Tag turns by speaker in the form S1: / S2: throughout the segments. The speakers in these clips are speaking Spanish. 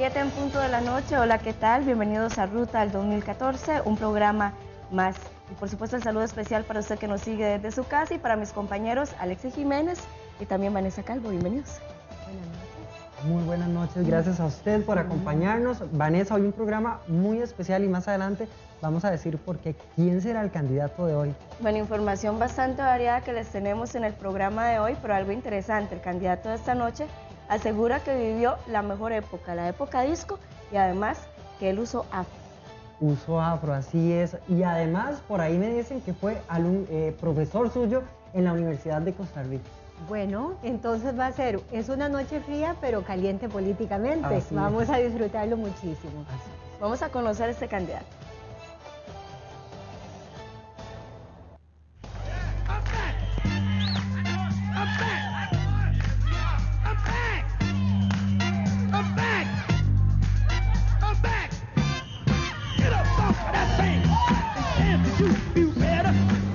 S1: 7 en punto de la noche. Hola, ¿qué tal? Bienvenidos a Ruta al 2014, un programa más. Y por supuesto el saludo especial para usted que nos sigue desde su casa y para mis compañeros Alexis Jiménez y también Vanessa Calvo. Bienvenidos.
S2: Buenas noches. Muy buenas noches, gracias a usted por acompañarnos. Vanessa, hoy un programa muy especial y más adelante vamos a decir por qué. ¿Quién será el candidato de hoy?
S1: Bueno, información bastante variada que les tenemos en el programa de hoy, pero algo interesante. El candidato de esta noche asegura que vivió la mejor época, la época disco, y además que él usó afro.
S2: Usó afro, así es. Y además por ahí me dicen que fue profesor suyo en la Universidad de Costa Rica.
S3: Bueno, entonces va a ser, es una noche fría pero caliente políticamente.
S2: Así
S3: Vamos
S2: es.
S3: a disfrutarlo muchísimo.
S2: Así es.
S1: Vamos a conocer a este candidato.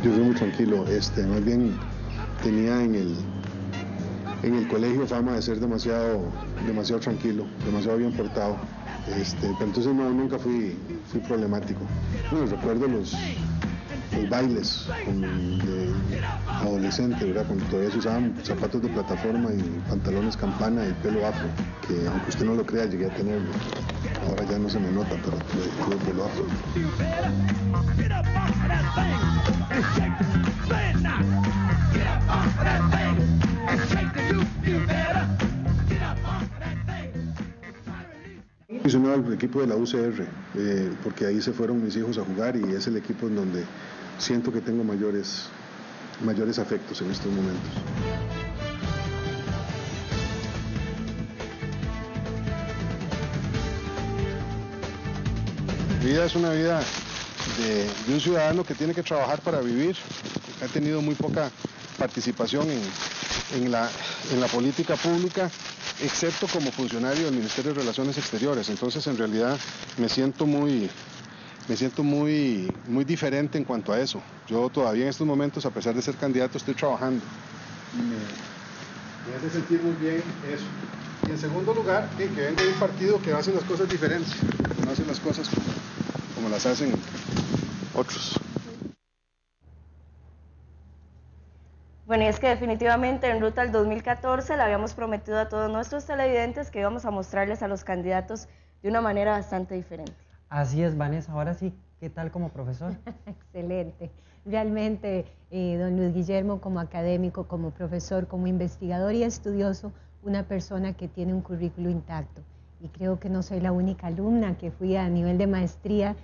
S4: Yo fui muy tranquilo, más bien tenía en el colegio fama de ser demasiado tranquilo, demasiado bien portado, pero entonces no, nunca fui problemático. Bueno, recuerdo los bailes de adolescente, ¿verdad? Cuando todavía se usaban zapatos de plataforma y pantalones campana y pelo afro, que aunque usted no lo crea, llegué a tenerlo. Ahora ya no se me nota, pero tuve pelo afro. Aficionado al equipo de la UCR, porque ahí se fueron mis hijos a jugar y es el equipo en donde siento que tengo mayores afectos en estos momentos. Mi vida es una vida de un ciudadano que tiene que trabajar para vivir, que ha tenido muy poca participación en la política pública, excepto como funcionario del Ministerio de Relaciones Exteriores. Entonces, en realidad, me siento muy diferente en cuanto a eso. Yo todavía en estos momentos, a pesar de ser candidato, estoy trabajando. Me hace sentir muy bien eso. Y en segundo lugar, que venga de un partido que hace las cosas diferentes, que no hace las cosas como las hacen otros.
S1: Bueno, y es que definitivamente en Ruta al 2014 le habíamos prometido a todos nuestros televidentes que íbamos a mostrarles a los candidatos de una manera bastante diferente.
S2: Así es, Vanessa. Ahora sí, ¿qué tal como profesor?
S3: Excelente. Realmente, don Luis Guillermo, como académico, como profesor, como investigador y estudioso, una persona que tiene un currículo intacto. Y creo que no soy la única alumna que fui a nivel de maestría,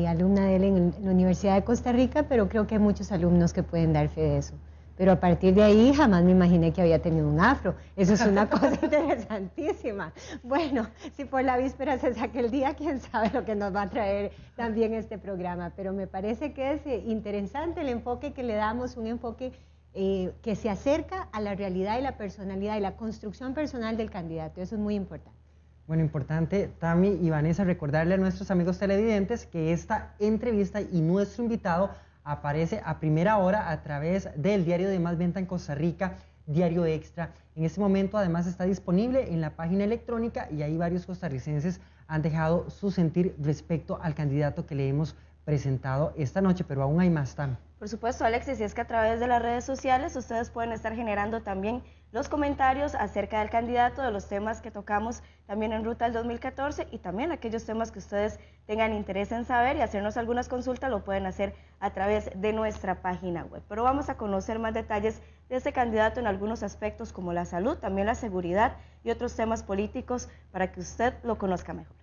S3: alumna de él en la Universidad de Costa Rica, pero creo que hay muchos alumnos que pueden dar fe de eso. Pero a partir de ahí jamás me imaginé que había tenido un afro. Eso es una cosa interesantísima. Bueno, si por la víspera se saca el día, quién sabe lo que nos va a traer también este programa. Pero me parece que es interesante el enfoque que le damos, un enfoque que se acerca a la realidad y la personalidad y la construcción personal del candidato. Eso es muy importante.
S2: Bueno, importante, Tami y Vanessa, recordarle a nuestros amigos televidentes que esta entrevista y nuestro invitado aparece a primera hora a través del diario de más venta en Costa Rica, Diario Extra. En este momento además está disponible en la página electrónica y ahí varios costarricenses han dejado su sentir respecto al candidato que le hemos presentado esta noche, pero aún hay más, Tami.
S1: Por supuesto, Alexis, y es que a través de las redes sociales ustedes pueden estar generando también los comentarios acerca del candidato, de los temas que tocamos también en Ruta al 2014 y también aquellos temas que ustedes tengan interés en saber y hacernos algunas consultas lo pueden hacer a través de nuestra página web. Pero vamos a conocer más detalles de este candidato en algunos aspectos como la salud, también la seguridad y otros temas políticos para que usted lo conozca mejor.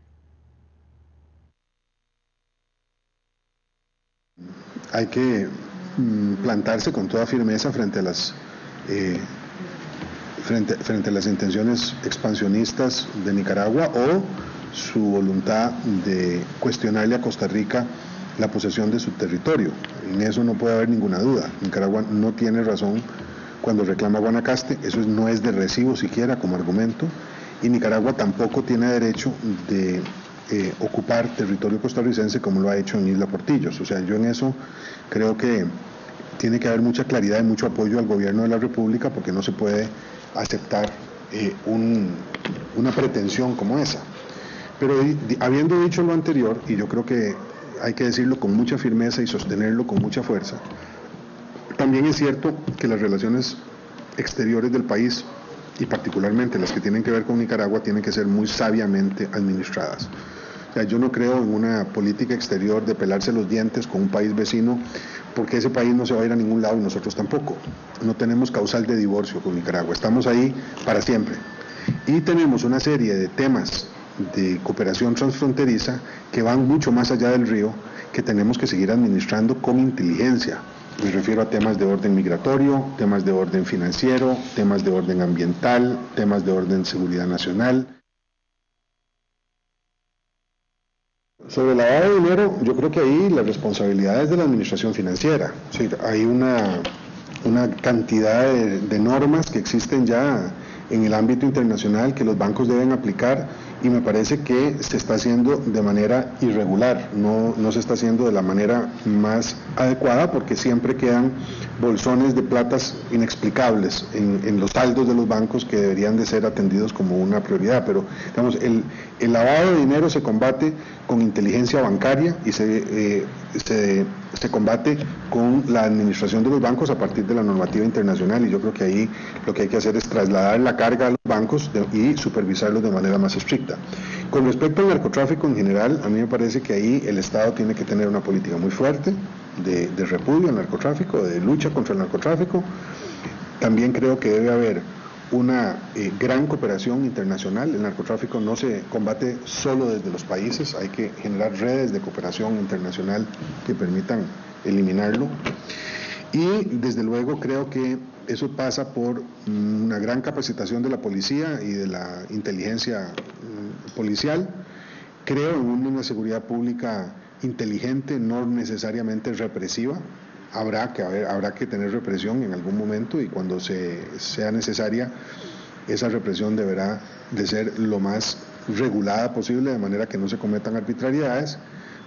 S4: Hay que plantarse con toda firmeza frente a las intenciones expansionistas de Nicaragua o su voluntad de cuestionarle a Costa Rica la posesión de su territorio. En eso no puede haber ninguna duda. Nicaragua no tiene razón cuando reclama Guanacaste, eso no es de recibo siquiera como argumento, y Nicaragua tampoco tiene derecho de ocupar territorio costarricense como lo ha hecho en Isla Portillos. O sea, yo en eso creo que tiene que haber mucha claridad y mucho apoyo al gobierno de la República porque no se puede aceptar una pretensión como esa. Pero habiendo dicho lo anterior, y yo creo que hay que decirlo con mucha firmeza y sostenerlo con mucha fuerza, también es cierto que las relaciones exteriores del país, y particularmente las que tienen que ver con Nicaragua, tienen que ser muy sabiamente administradas. O sea, yo no creo en una política exterior de pelarse los dientes con un país vecino, porque ese país no se va a ir a ningún lado y nosotros tampoco. No tenemos causal de divorcio con Nicaragua, estamos ahí para siempre. Y tenemos una serie de temas de cooperación transfronteriza que van mucho más allá del río, que tenemos que seguir administrando con inteligencia. Me refiero a temas de orden migratorio, temas de orden financiero, temas de orden ambiental, temas de orden seguridad nacional. Sobre el lavado de dinero, yo creo que ahí la responsabilidad es de la administración financiera. Sí, hay una cantidad de normas que existen ya en el ámbito internacional que los bancos deben aplicar, y me parece que se está haciendo de manera irregular, no se está haciendo de la manera más adecuada, porque siempre quedan bolsones de platas inexplicables en los saldos de los bancos que deberían de ser atendidos como una prioridad. Pero digamos, el lavado de dinero se combate con inteligencia bancaria y se combate con la administración de los bancos a partir de la normativa internacional, y yo creo que ahí lo que hay que hacer es trasladar la carga a los bancos y supervisarlos de manera más estricta. Con respecto al narcotráfico en general, a mí me parece que ahí el Estado tiene que tener una política muy fuerte de repudio al narcotráfico, de lucha contra el narcotráfico. También creo que debe haber una gran cooperación internacional. El narcotráfico no se combate solo desde los países, hay que generar redes de cooperación internacional que permitan eliminarlo. Y desde luego creo que eso pasa por una gran capacitación de la policía y de la inteligencia policial. Creo en una seguridad pública inteligente, no necesariamente represiva. Habrá que tener represión en algún momento, y cuando sea necesaria, esa represión deberá de ser lo más regulada posible, de manera que no se cometan arbitrariedades.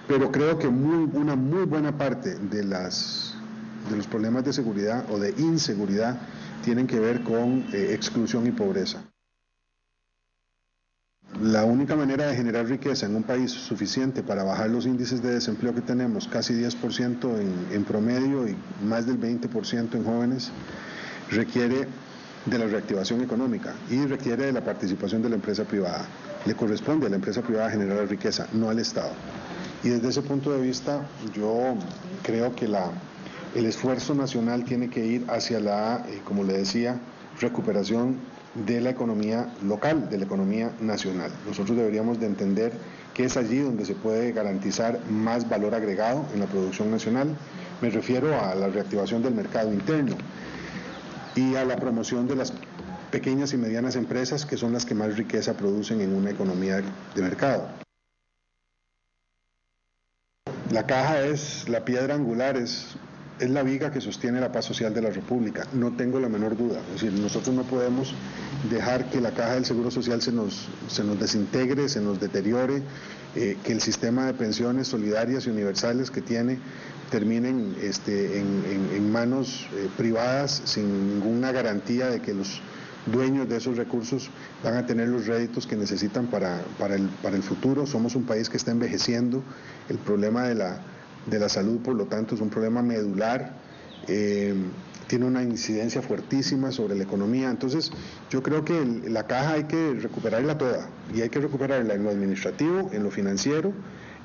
S4: Pero creo que una muy buena parte de los problemas de seguridad o de inseguridad tienen que ver con exclusión y pobreza. La única manera de generar riqueza en un país suficiente para bajar los índices de desempleo que tenemos, casi 10% en promedio y más del 20% en jóvenes, requiere de la reactivación económica y requiere de la participación de la empresa privada. Le corresponde a la empresa privada generar la riqueza, no al Estado. Y desde ese punto de vista, yo creo que el esfuerzo nacional tiene que ir hacia la, como le decía, recuperación de la economía local, de la economía nacional. Nosotros deberíamos de entender que es allí donde se puede garantizar más valor agregado en la producción nacional. Me refiero a la reactivación del mercado interno y a la promoción de las pequeñas y medianas empresas, que son las que más riqueza producen en una economía de mercado. La caja es la piedra angular, es la viga que sostiene la paz social de la República, no tengo la menor duda. Es decir, nosotros no podemos dejar que la caja del Seguro Social se nos desintegre, se nos deteriore, que el sistema de pensiones solidarias y universales que tiene terminen en manos privadas sin ninguna garantía de que los dueños de esos recursos van a tener los réditos que necesitan para el futuro. Somos un país que está envejeciendo, el problema de la salud, por lo tanto, es un problema medular, tiene una incidencia fuertísima sobre la economía. Entonces, yo creo que la caja hay que recuperarla toda, y hay que recuperarla en lo administrativo, en lo financiero,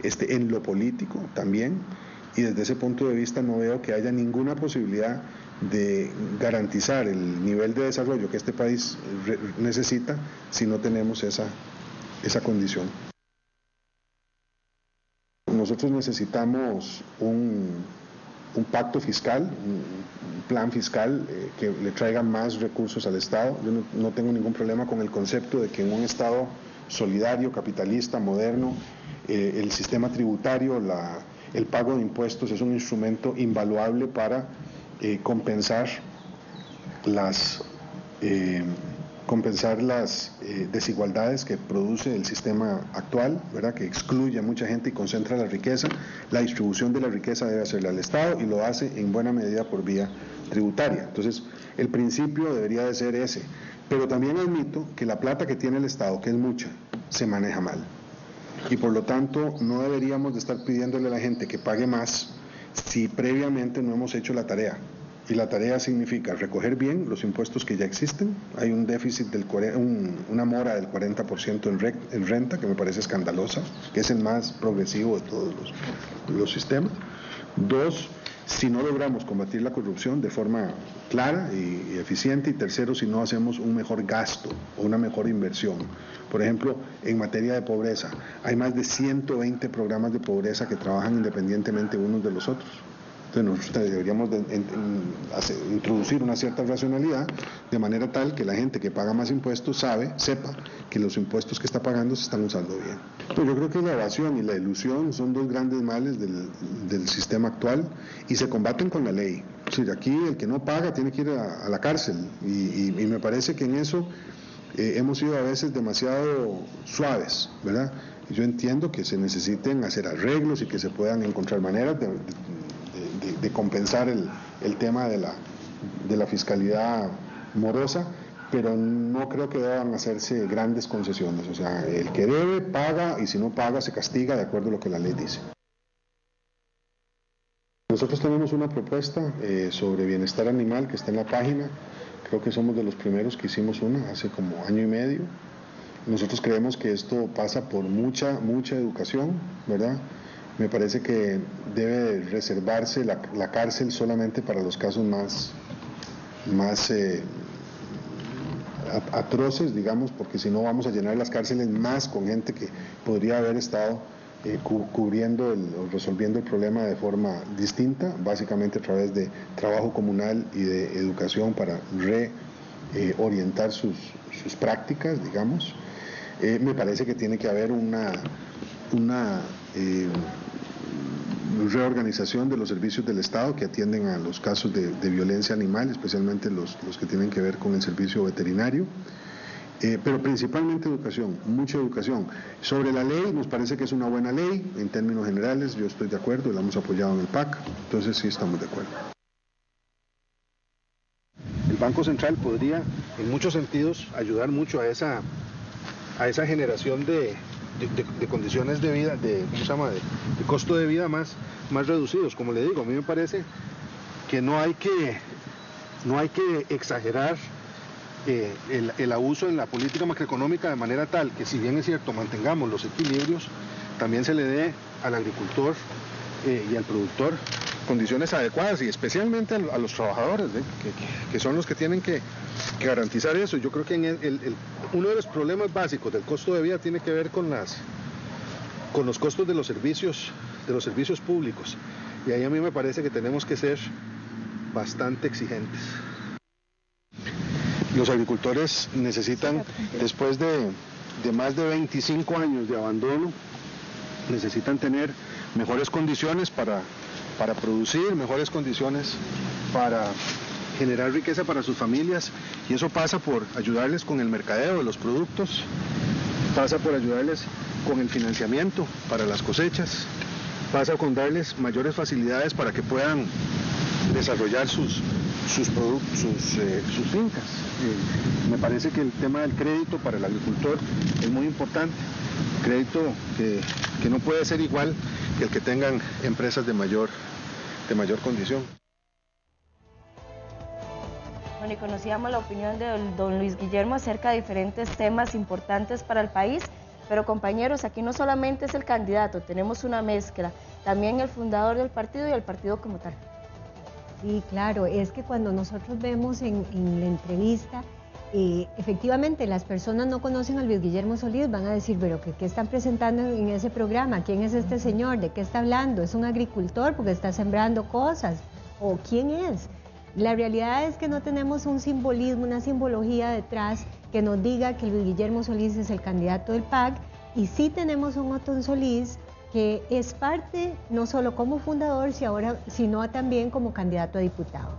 S4: en lo político también, y desde ese punto de vista no veo que haya ninguna posibilidad de garantizar el nivel de desarrollo que este país necesita si no tenemos esa condición. Nosotros necesitamos un pacto fiscal, un plan fiscal que le traiga más recursos al Estado. Yo no tengo ningún problema con el concepto de que en un Estado solidario, capitalista, moderno, el sistema tributario, el pago de impuestos es un instrumento invaluable para compensar las desigualdades que produce el sistema actual, ¿verdad?, que excluye a mucha gente y concentra la riqueza. La distribución de la riqueza debe hacerla al Estado, y lo hace en buena medida por vía tributaria. Entonces, el principio debería de ser ese. Pero también admito que la plata que tiene el Estado, que es mucha, se maneja mal. y por lo tanto no deberíamos de estar pidiéndole a la gente que pague más si previamente no hemos hecho la tarea. Y la tarea significa recoger bien los impuestos que ya existen. Hay un déficit, una mora del 40% en renta, que me parece escandalosa, que es el más progresivo de todos los sistemas. Dos, si no logramos combatir la corrupción de forma clara y eficiente. Y tercero, si no hacemos un mejor gasto o una mejor inversión. Por ejemplo, en materia de pobreza, hay más de 120 programas de pobreza que trabajan independientemente unos de los otros. Entonces nosotros deberíamos introducir una cierta racionalidad de manera tal que la gente que paga más impuestos sepa que los impuestos que está pagando se están usando bien. Pues yo creo que la evasión y la ilusión son dos grandes males del sistema actual y se combaten con la ley. Es decir, aquí el que no paga tiene que ir a la cárcel y me parece que en eso hemos sido a veces demasiado suaves, ¿verdad? Yo entiendo que se necesiten hacer arreglos y que se puedan encontrar maneras de compensar el tema de la fiscalidad morosa, pero no creo que deban hacerse grandes concesiones. O sea, el que debe, paga, y si no paga, se castiga de acuerdo a lo que la ley dice. Nosotros tenemos una propuesta sobre bienestar animal que está en la página. Creo que somos de los primeros que hicimos una hace como año y medio. Nosotros creemos que esto pasa por mucha educación, ¿verdad? Me parece que debe reservarse la cárcel solamente para los casos más atroces, digamos, porque si no vamos a llenar las cárceles más con gente que podría haber estado cubriendo o resolviendo el problema de forma distinta, básicamente a través de trabajo comunal y de educación para reorientar sus prácticas, digamos. Me parece que tiene que haber una reorganización de los servicios del Estado que atienden a los casos de violencia animal, especialmente los que tienen que ver con el servicio veterinario, pero principalmente educación, mucha educación. Sobre la ley, nos parece que es una buena ley, en términos generales, yo estoy de acuerdo, la hemos apoyado en el PAC, entonces sí estamos de acuerdo.
S5: El Banco Central podría, en muchos sentidos, ayudar mucho a esa generación de condiciones de vida, de costo de vida más reducidos. Como le digo, a mí me parece que no hay que exagerar el abuso en la política macroeconómica de manera tal que, si bien es cierto, mantengamos los equilibrios, también se le dé al agricultor y al productor condiciones adecuadas, y especialmente a los trabajadores, que son los que tienen que garantizar eso. Yo creo que uno de los problemas básicos del costo de vida tiene que ver con los costos de los servicios públicos, y ahí a mí me parece que tenemos que ser bastante exigentes. Los agricultores necesitan, después de más de 25 años de abandono, necesitan tener mejores condiciones para producir, mejores condiciones para generar riqueza para sus familias, y eso pasa por ayudarles con el mercadeo de los productos, pasa por ayudarles con el financiamiento para las cosechas, pasa con darles mayores facilidades para que puedan desarrollar sus fincas. Me parece que el tema del crédito para el agricultor es muy importante, crédito que no puede ser igual que el que tengan empresas de mayor condición.
S1: Bueno, y conocíamos la opinión de don Luis Guillermo acerca de diferentes temas importantes para el país, pero compañeros, aquí no solamente es el candidato, tenemos una mezcla, también el fundador del partido y el partido como tal.
S3: Sí, claro, es que cuando nosotros vemos en la entrevista, efectivamente las personas no conocen a Luis Guillermo Solís, van a decir, pero ¿qué están presentando en ese programa? ¿Quién es este señor? ¿De qué está hablando? ¿Es un agricultor porque está sembrando cosas? ¿O quién es? La realidad es que no tenemos un simbolismo, una simbología detrás que nos diga que Luis Guillermo Solís es el candidato del PAC, y sí tenemos un Otón Solís que es parte no solo como fundador, sino también como candidato a diputado.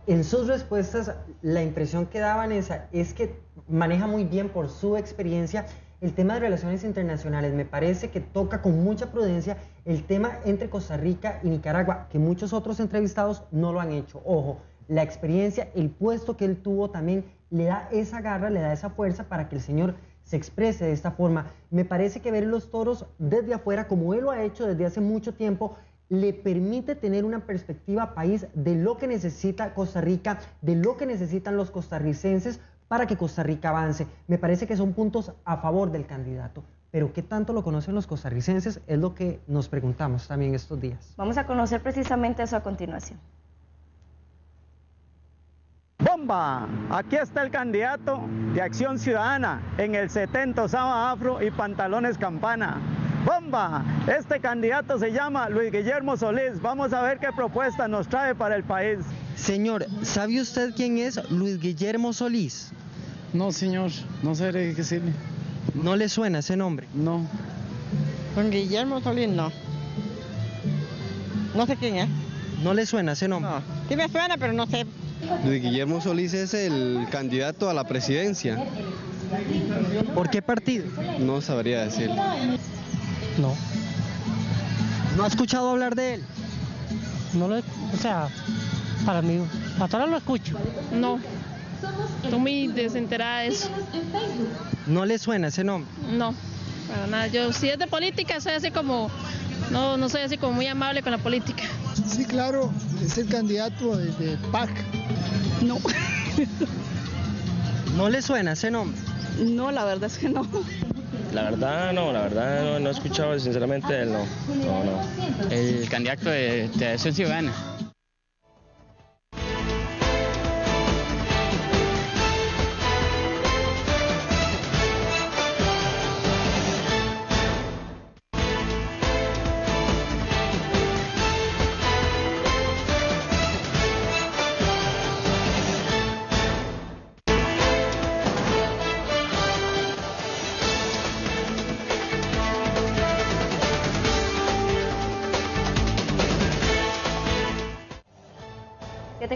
S2: En sus respuestas, la impresión que da Vanessa es que maneja muy bien por su experiencia el tema de relaciones internacionales. Me parece que toca con mucha prudencia el tema entre Costa Rica y Nicaragua, que muchos otros entrevistados no lo han hecho. Ojo, la experiencia, el puesto que él tuvo también le da esa garra, le da esa fuerza para que el señor se exprese de esta forma. Me parece que ver los toros desde afuera, como él lo ha hecho desde hace mucho tiempo, le permite tener una perspectiva país de lo que necesita Costa Rica, de lo que necesitan los costarricenses para que Costa Rica avance. Me parece que son puntos a favor del candidato. Pero ¿qué tanto lo conocen los costarricenses? Es lo que nos preguntamos también estos días.
S1: Vamos a conocer precisamente eso a continuación.
S6: ¡Bomba! Aquí está el candidato de Acción Ciudadana en el 70 usaba afro y pantalones campana. ¡Bomba! Este candidato se llama Luis Guillermo Solís. Vamos a ver qué propuesta nos trae para el país.
S2: Señor, ¿sabe usted quién es Luis Guillermo Solís?
S7: No, señor, no sé qué decirle.
S2: ¿No le suena ese nombre?
S7: No.
S8: Con Guillermo Solís no. No sé quién es.
S2: ¿No le suena ese nombre?
S8: No. Sí me suena, pero no sé.
S9: Luis Guillermo Solís es el candidato a la presidencia.
S2: ¿Por qué partido?
S9: No sabría decir.
S10: No.
S2: ¿No ha escuchado hablar de él?
S10: No lo, o sea, para mí, hasta ahora lo escucho.
S11: No. Estoy muy desenterada de eso.
S2: ¿No le suena ese nombre?
S11: No, para nada. Yo si es de política soy así como, no soy así como muy amable con la política.
S12: Sí, claro, es el candidato de PAC.
S11: No.
S2: ¿No le suena ese nombre?
S11: No, la verdad es que no.
S13: La verdad no he escuchado sinceramente de él, no.
S14: El candidato de Acción Ciudadana.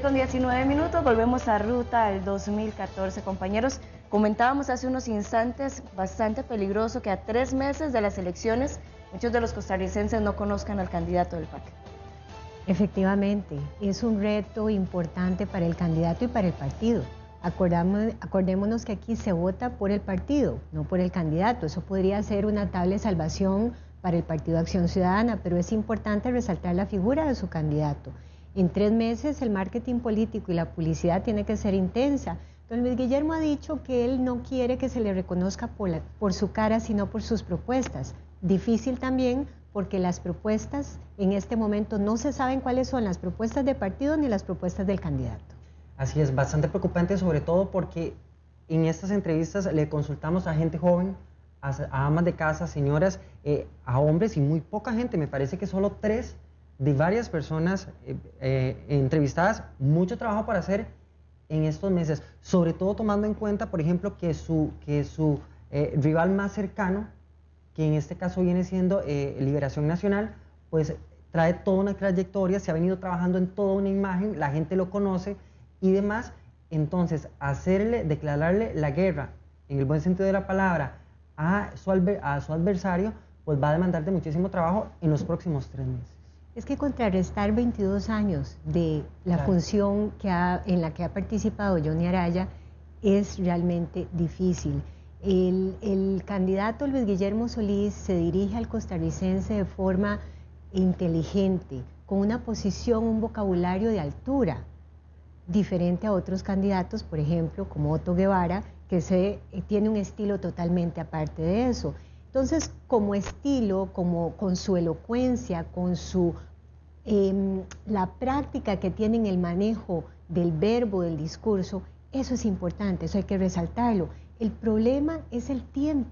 S1: Con 19 minutos, volvemos a Ruta al 2014. Compañeros, comentábamos hace unos instantes, bastante peligroso que a 3 meses de las elecciones muchos de los costarricenses no conozcan al candidato del PAC.
S3: Efectivamente, es un reto importante para el candidato y para el partido. Acordémonos que aquí se vota por el partido, no por el candidato. Eso podría ser una tabla de salvación para el Partido Acción Ciudadana, pero es importante resaltar la figura de su candidato. En 3 meses el marketing político y la publicidad tiene que ser intensa. Don Luis Guillermo ha dicho que él no quiere que se le reconozca por su cara, sino por sus propuestas. Difícil también porque las propuestas en este momento no se saben cuáles son las propuestas de partido ni las propuestas del candidato.
S2: Así es, bastante preocupante, sobre todo porque en estas entrevistas le consultamos a gente joven, a amas de casa, señoras, a hombres y muy poca gente. Me parece que solo 3 de varias personas entrevistadas. Mucho trabajo para hacer en estos meses, sobre todo tomando en cuenta, por ejemplo, que su rival más cercano, que en este caso viene siendo Liberación Nacional, pues trae toda una trayectoria, se ha venido trabajando en toda una imagen, la gente lo conoce y demás. Entonces, declararle la guerra, en el buen sentido de la palabra, a su adversario, pues va a demandar de muchísimo trabajo en los próximos 3 meses.
S3: Es que contrarrestar 22 años de la función en la que ha participado Johnny Araya es realmente difícil. El candidato Luis Guillermo Solís se dirige al costarricense de forma inteligente, con una posición, un vocabulario de altura, diferente a otros candidatos, por ejemplo, como Otto Guevara, que tiene un estilo totalmente aparte de eso. Entonces, como estilo, con su elocuencia, con la práctica que tiene en el manejo del verbo, del discurso, eso es importante, eso hay que resaltarlo. El problema es el tiempo,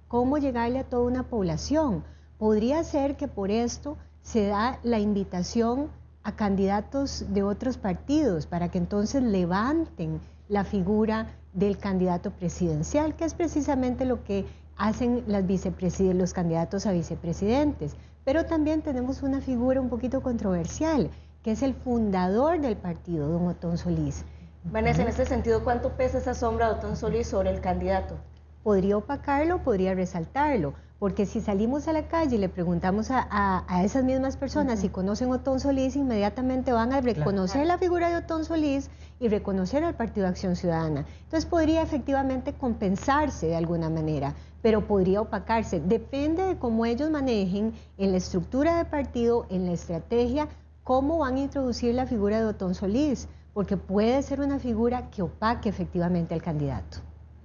S3: cómo llegarle a toda una población. Podría ser que por esto se da la invitación a candidatos de otros partidos para que entonces levanten la figura del candidato presidencial, que es precisamente lo que hacen los candidatos a vicepresidentes. Pero también tenemos una figura un poquito controversial, que es el fundador del partido, don Otón Solís.
S1: Vanessa, en este sentido, ¿cuánto pesa esa sombra de Otón Solís sobre el candidato?
S3: Podría opacarlo, podría resaltarlo, porque si salimos a la calle y le preguntamos a esas mismas personas si conocen a Otón Solís, inmediatamente van a reconocer la figura de Otón Solís y reconocer al Partido Acción Ciudadana. Entonces podría efectivamente compensarse de alguna manera, pero podría opacarse. Depende de cómo ellos manejen en la estructura de partido, en la estrategia, cómo van a introducir la figura de Otón Solís, porque puede ser una figura que opaque efectivamente al candidato.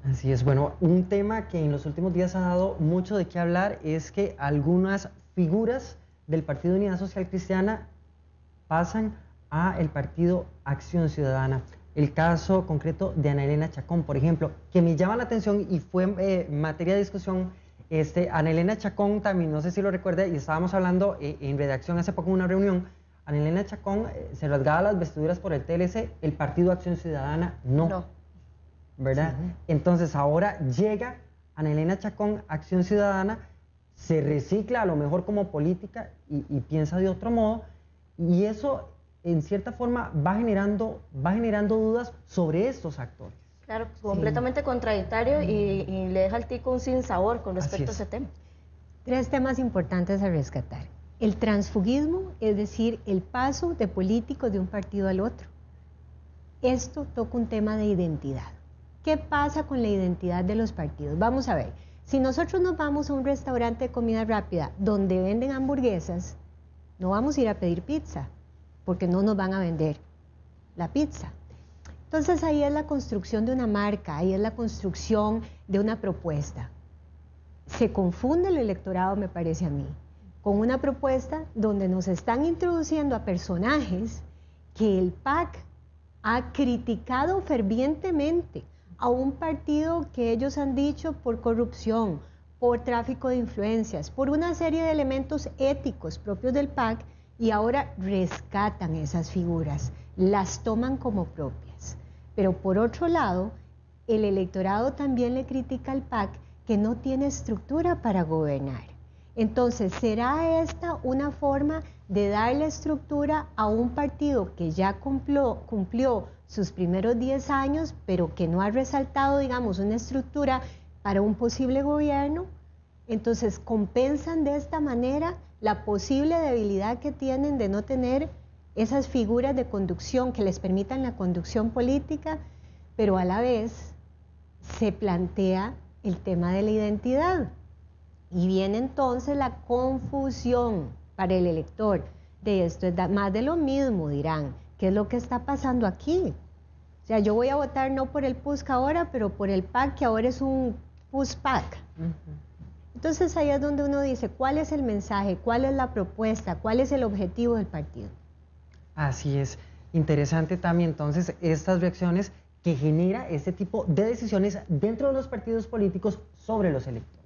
S2: Así es, bueno, un tema que en los últimos días ha dado mucho de qué hablar es que algunas figuras del Partido Unidad Social Cristiana pasan a el Partido Acción Ciudadana. El caso concreto de Ana Elena Chacón, por ejemplo, que me llama la atención y fue materia de discusión. Ana Elena Chacón también, no sé si lo recuerda, y estábamos hablando en redacción hace poco en una reunión. Ana Elena Chacón se rasgaba las vestiduras por el TLC, el Partido Acción Ciudadana no. ¿Verdad? Sí. Entonces ahora llega Ana Elena Chacón, Acción Ciudadana, se recicla a lo mejor como política y piensa de otro modo, y eso en cierta forma va generando dudas sobre estos actores.
S1: Claro, completamente contradictorio y le deja al tico un sinsabor con respecto a ese tema.
S3: 3 temas importantes a rescatar. El transfugismo, es decir, el paso de políticos de un partido al otro. Esto toca un tema de identidad. ¿Qué pasa con la identidad de los partidos? Vamos a ver, si nosotros nos vamos a un restaurante de comida rápida donde venden hamburguesas, no vamos a ir a pedir pizza, porque no nos van a vender la pizza. Entonces ahí es la construcción de una marca, ahí es la construcción de una propuesta. Se confunde el electorado, me parece a mí, con una propuesta donde nos están introduciendo a personajes que el PAC ha criticado fervientemente, a un partido que ellos han dicho por corrupción, por tráfico de influencias, por una serie de elementos éticos propios del PAC, y ahora rescatan esas figuras, las toman como propias. Pero por otro lado, el electorado también le critica al PAC que no tiene estructura para gobernar. Entonces, ¿será esta una forma de darle estructura a un partido que ya cumplió sus primeros 10 años, pero que no ha resaltado, digamos, una estructura para un posible gobierno? Entonces, compensan de esta manera la posible debilidad que tienen de no tener esas figuras de conducción que les permitan la conducción política, pero a la vez se plantea el tema de la identidad. Y viene entonces la confusión para el elector de esto. Es más de lo mismo, dirán. ¿Qué es lo que está pasando aquí? O sea, yo voy a votar no por el PUSC ahora, pero por el PAC, que ahora es un PUSC-PAC. Entonces ahí es donde uno dice, ¿cuál es el mensaje? ¿Cuál es la propuesta? ¿Cuál es el objetivo del partido?
S2: Así es. Interesante también entonces estas reacciones que genera este tipo de decisiones dentro de los partidos políticos sobre los electores.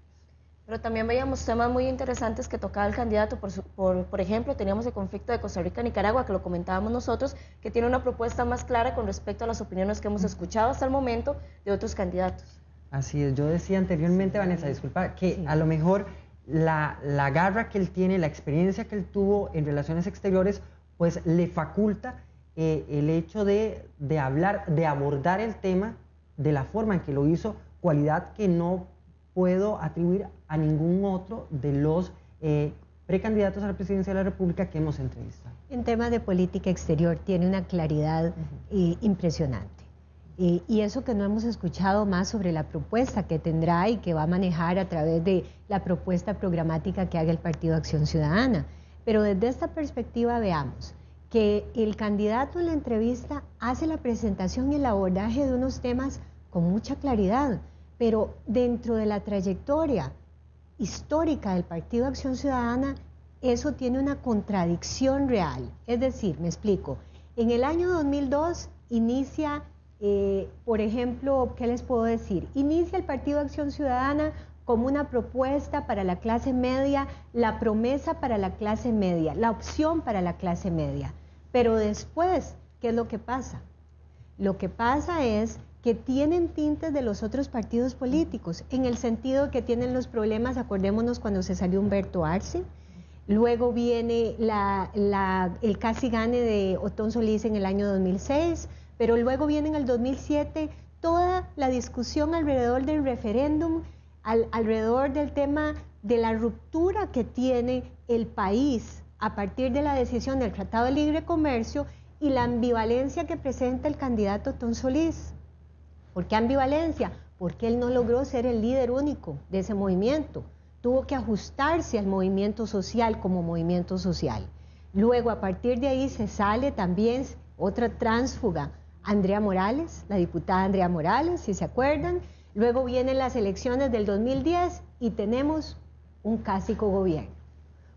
S1: Pero también veíamos temas muy interesantes que tocaba el candidato. Por ejemplo, teníamos el conflicto de Costa Rica-Nicaragua, que lo comentábamos nosotros, que tiene una propuesta más clara con respecto a las opiniones que hemos escuchado hasta el momento de otros candidatos.
S2: Así es, yo decía anteriormente, Vanessa, disculpa, que a lo mejor la garra que él tiene, la experiencia que él tuvo en relaciones exteriores, pues le faculta el hecho de hablar, de abordar el tema de la forma en que lo hizo, cualidad que no puedo atribuir a ningún otro de los precandidatos a la presidencia de la República que hemos entrevistado.
S3: En temas de política exterior tiene una claridad impresionante. Y eso que no hemos escuchado más sobre la propuesta que tendrá y que va a manejar a través de la propuesta programática que haga el Partido Acción Ciudadana. Pero desde esta perspectiva veamos que el candidato en la entrevista hace la presentación y el abordaje de unos temas con mucha claridad, pero dentro de la trayectoria histórica del Partido Acción Ciudadana, eso tiene una contradicción real. Es decir, me explico, en el año 2002 inicia, por ejemplo, ¿qué les puedo decir? Inicia el Partido Acción Ciudadana como una propuesta para la clase media, la promesa para la clase media, la opción para la clase media. Pero después, ¿qué es lo que pasa? Lo que pasa es que tienen tintes de los otros partidos políticos, en el sentido que tienen los problemas, acordémonos cuando se salió Humberto Arce, luego viene el casi gane de Otón Solís en el año 2006, pero luego viene en el 2007 toda la discusión alrededor del referéndum, alrededor del tema de la ruptura que tiene el país a partir de la decisión del Tratado de Libre Comercio y la ambivalencia que presenta el candidato Otón Solís. ¿Por qué ambivalencia? Porque él no logró ser el líder único de ese movimiento. Tuvo que ajustarse al movimiento social como movimiento social. Luego, a partir de ahí, se sale también otra tránsfuga, Andrea Morales, la diputada Andrea Morales, si se acuerdan. Luego vienen las elecciones del 2010 y tenemos un casi cogobierno.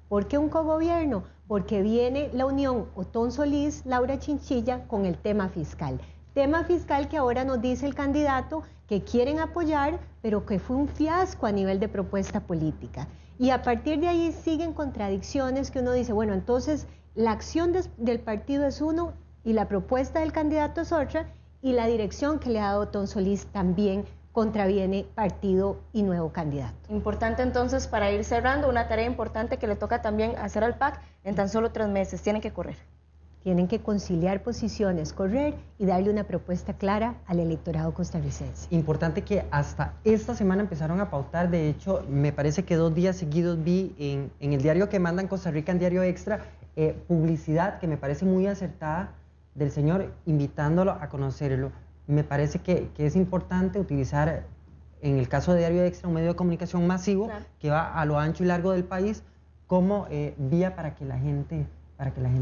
S3: ¿Por qué un cogobierno? Porque viene la unión Otón Solís, Laura Chinchilla con el tema fiscal. Tema fiscal que ahora nos dice el candidato que quieren apoyar, pero que fue un fiasco a nivel de propuesta política. Y a partir de ahí siguen contradicciones que uno dice, bueno, entonces la acción del partido es uno y la propuesta del candidato es otra, y la dirección que le ha dado Otón Solís también contraviene partido y nuevo candidato.
S1: Importante entonces, para ir cerrando, una tarea importante que le toca también hacer al PAC en tan solo 3 meses, tienen que correr.
S3: Tienen que conciliar posiciones, correr y darle una propuesta clara al electorado costarricense.
S2: Importante que hasta esta semana empezaron a pautar, de hecho, me parece que 2 días seguidos vi en el diario que mandan Costa Rica, en Diario Extra, publicidad que me parece muy acertada del señor, invitándolo a conocerlo. Me parece que es importante utilizar, en el caso de Diario Extra, un medio de comunicación masivo, claro, que va a lo ancho y largo del país como vía para que la gente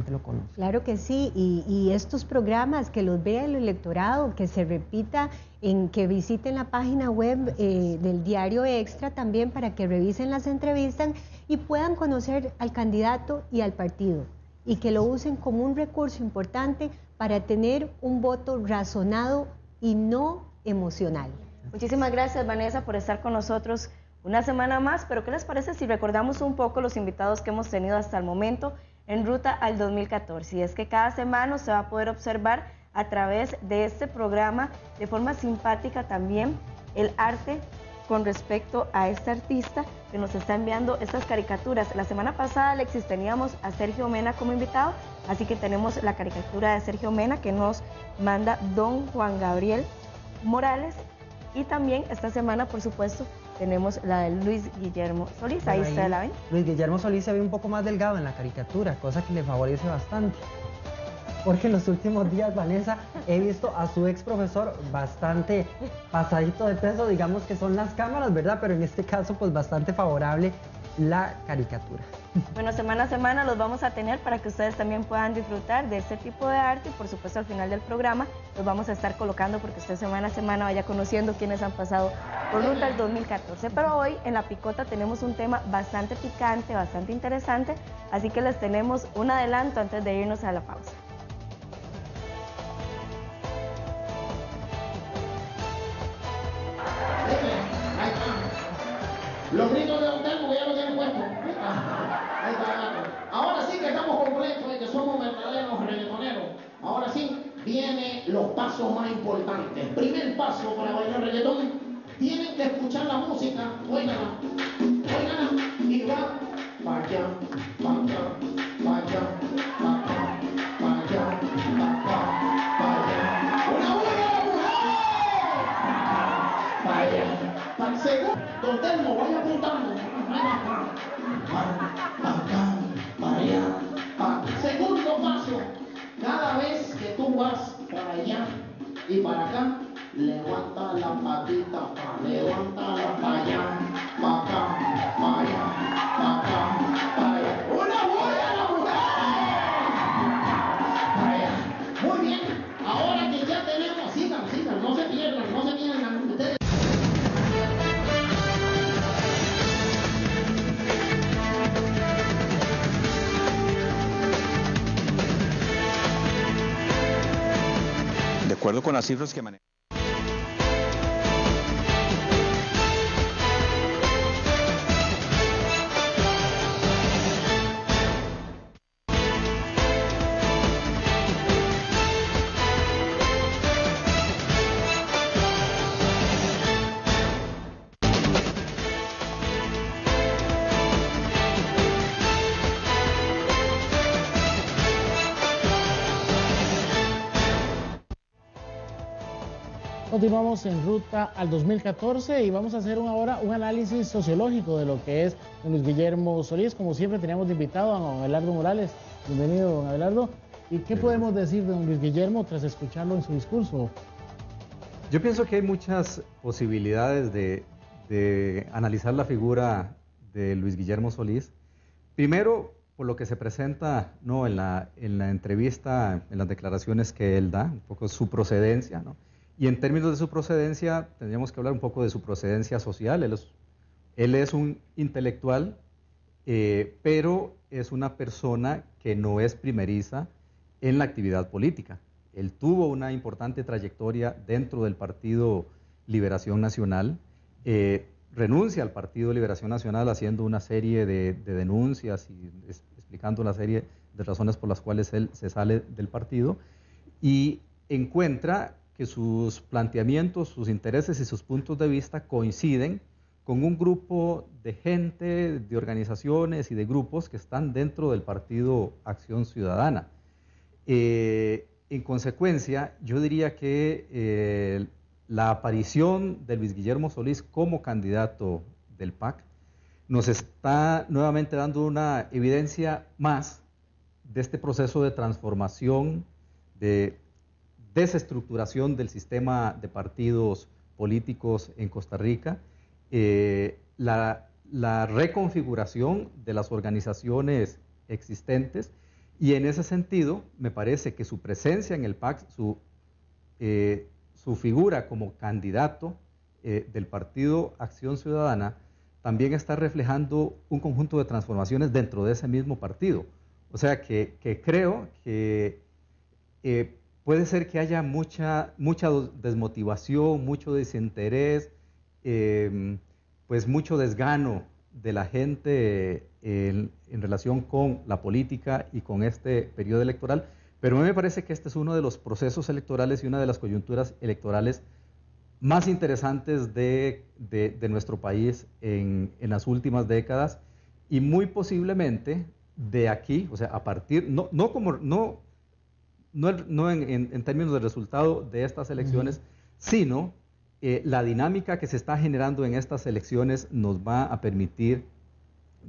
S2: lo conozca.
S3: Claro que sí, y estos programas que los vea el electorado, que se repita, que visiten la página web del Diario Extra también para que revisen las entrevistas y puedan conocer al candidato y al partido, y que lo usen como un recurso importante para tener un voto razonado y no emocional.
S1: Muchísimas gracias, Vanessa, por estar con nosotros una semana más, pero ¿qué les parece si recordamos un poco los invitados que hemos tenido hasta el momento en ruta al 2014? Y es que cada semana se va a poder observar a través de este programa de forma simpática también el arte con respecto a este artista que nos está enviando estas caricaturas. La semana pasada, Alexis, teníamos a Sergio Mena como invitado, así que tenemos la caricatura de Sergio Mena que nos manda don Juan Gabriel Morales, y también esta semana, por supuesto, tenemos la de Luis Guillermo Solís. Ahí está, ¿la ven?
S2: Luis Guillermo Solís se ve un poco más delgado en la caricatura, cosa que le favorece bastante. Porque en los últimos días, Vanessa, he visto a su ex profesor bastante pasadito de peso, digamos que son las cámaras, ¿verdad? Pero en este caso, pues bastante favorable la caricatura.
S1: Bueno, semana a semana los vamos a tener para que ustedes también puedan disfrutar de este tipo de arte, y por supuesto al final del programa los vamos a estar colocando porque usted semana a semana vaya conociendo quiénes han pasado por ruta el 2014. Pero hoy en La Picota tenemos un tema bastante picante, bastante interesante, así que les tenemos un adelanto antes de irnos a la pausa.
S15: Los gritos de Don Telmo que ya lo tienen puesto. Ahí está. Ahora sí que estamos completos y que somos verdaderos reggaetoneros. Ahora sí vienen los pasos más importantes. Primer paso para bailar reggaetón. Tienen que escuchar la música. Óiganla. Óiganla. Y va. Pa' allá. Pa' allá. Pa' allá. Pa' acá. Pa' allá. Pa' acá. Pa' allá. ¡Una buena mujer! Pa' allá. Pa' segundo. Don Telmo, vaya apuntando. Acá, para allá. Segundo paso. Cada vez que tú vas para allá y para acá, levanta la patita, levanta la para allá, para acá, para allá, para acá, para allá. ¡Una buena mujer! Para allá. Muy bien. Ahora que ya tenemos, sigan, no se pierdan, no se pierdan. Ustedes.
S16: De acuerdo con las cifras que manejan.
S17: Continuamos en ruta al 2014 y vamos a hacer ahora un análisis sociológico de lo que es don Luis Guillermo Solís. Como siempre teníamos de invitado a don Abelardo Morales. Bienvenido, don Abelardo. ¿Y qué podemos decir de don Luis Guillermo tras escucharlo en su discurso?
S18: Yo pienso que hay muchas posibilidades de analizar la figura de Luis Guillermo Solís. Primero, por lo que se presenta, ¿no?, en la entrevista, en las declaraciones que él da, un poco su procedencia, ¿no? Y en términos de su procedencia, tendríamos que hablar un poco de su procedencia social. Él es un intelectual, pero es una persona que no es primeriza en la actividad política. Él tuvo una importante trayectoria dentro del Partido Liberación Nacional, renuncia al Partido Liberación Nacional haciendo una serie de denuncias y explicando una serie de razones por las cuales él se sale del partido y encuentra que sus planteamientos, sus intereses y sus puntos de vista coinciden con un grupo de gente, de organizaciones y de grupos que están dentro del Partido Acción Ciudadana. En consecuencia, yo diría que la aparición de Luis Guillermo Solís como candidato del PAC nos está nuevamente dando una evidencia más de este proceso de transformación, de desestructuración del sistema de partidos políticos en Costa Rica, la reconfiguración de las organizaciones existentes, y en ese sentido me parece que su presencia en el PAC, su figura como candidato del Partido Acción Ciudadana, también está reflejando un conjunto de transformaciones dentro de ese mismo partido. O sea que creo que puede ser que haya mucha desmotivación, mucho desinterés, pues mucho desgano de la gente en relación con la política y con este periodo electoral, pero a mí me parece que este es uno de los procesos electorales y una de las coyunturas electorales más interesantes de nuestro país en las últimas décadas, y muy posiblemente de aquí, o sea, a partir, no en términos de resultado de estas elecciones, sino la dinámica que se está generando en estas elecciones nos va a permitir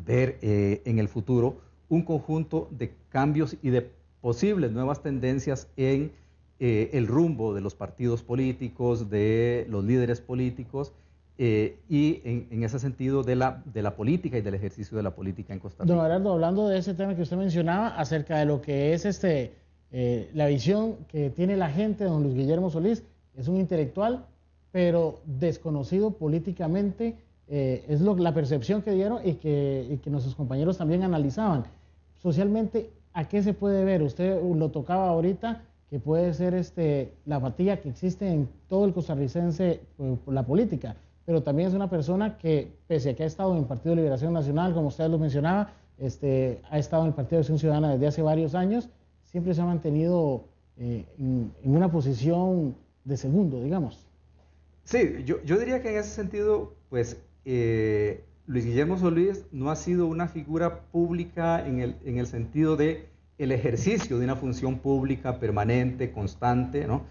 S18: ver en el futuro un conjunto de cambios y de posibles nuevas tendencias en el rumbo de los partidos políticos, de los líderes políticos y en ese sentido de la política y del ejercicio de la política en Costa Rica.
S17: Don Abelardo, hablando de ese tema que usted mencionaba acerca de lo que es la visión que tiene la gente de don Luis Guillermo Solís, es un intelectual, pero desconocido políticamente, es la percepción que dieron y que nuestros compañeros también analizaban. Socialmente, ¿a qué se puede ver? Usted lo tocaba ahorita, que puede ser la apatía que existe en todo el costarricense por la política, pero también es una persona que, pese a que ha estado en el Partido de Liberación Nacional, como usted lo mencionaba, ha estado en el Partido de Acción Ciudadana desde hace varios años, siempre se ha mantenido en una posición de segundo, digamos.
S18: Sí, yo diría que en ese sentido, pues, Luis Guillermo Solís no ha sido una figura pública en el sentido de el ejercicio de una función pública permanente, constante, ¿no?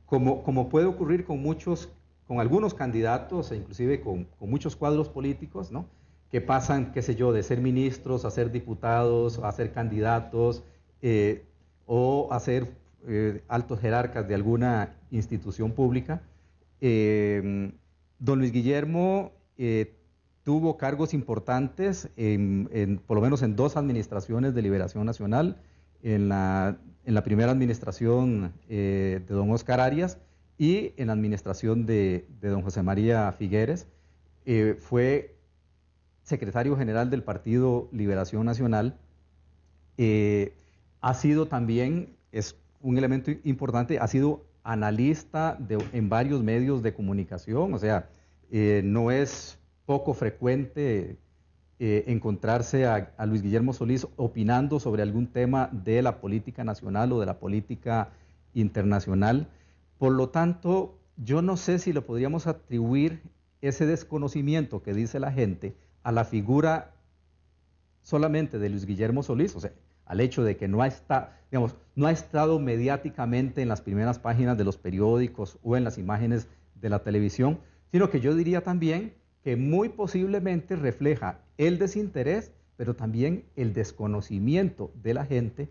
S18: Como puede ocurrir con algunos candidatos e inclusive con muchos cuadros políticos, ¿no?, que pasan, qué sé yo, de ser ministros a ser diputados, a ser candidatos o a ser altos jerarcas de alguna institución pública. Don Luis Guillermo tuvo cargos importantes, por lo menos en 2 administraciones de Liberación Nacional, en la primera administración de don Oscar Arias y en la administración de don José María Figueres. Fue secretario general del Partido Liberación Nacional. Ha sido también, es un elemento importante, ha sido analista en varios medios de comunicación, o sea, no es poco frecuente encontrarse a Luis Guillermo Solís opinando sobre algún tema de la política nacional o de la política internacional. Por lo tanto, yo no sé si le podríamos atribuir ese desconocimiento que dice la gente a la figura solamente de Luis Guillermo Solís. O sea, al hecho de que no ha estado mediáticamente en las primeras páginas de los periódicos o en las imágenes de la televisión, sino que yo diría también que muy posiblemente refleja el desinterés, pero también el desconocimiento de la gente